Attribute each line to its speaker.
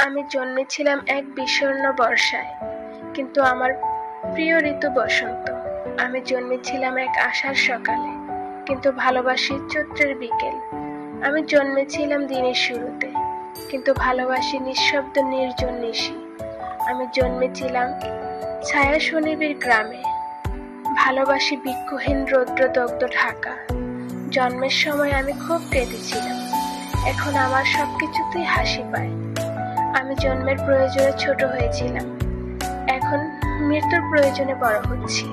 Speaker 1: আমি জন্মেছিলাম এক বিষণ্ণ বর্ষায়, কিন্তু আমার প্রিয় ঋতু বসন্ত। আমি জন্মেছিলাম এক আষাঢ় সকালে, কিন্তু ভালোবাসি চৈত্রের বিকেল। আমি জন্মেছিলাম দিনের শুরুতে, কিন্তু ভালোবাসি নিঃশব্দ নির্জন নিশি। আমি জন্মেছিলাম ছায়া শনিবীর গ্রামে, ভালোবাসি বৃক্ষহীন রৌদ্রদগ্ধ ঢাকা। জন্মের সময় আমি খুব কেঁদেছিলাম, এখন আমার সবকিছুতেই হাসি পায়। আমি জন্মের প্রয়োজনে ছোট হয়েছিলাম, এখন মৃত্যুর প্রয়োজনে বড় হচ্ছি।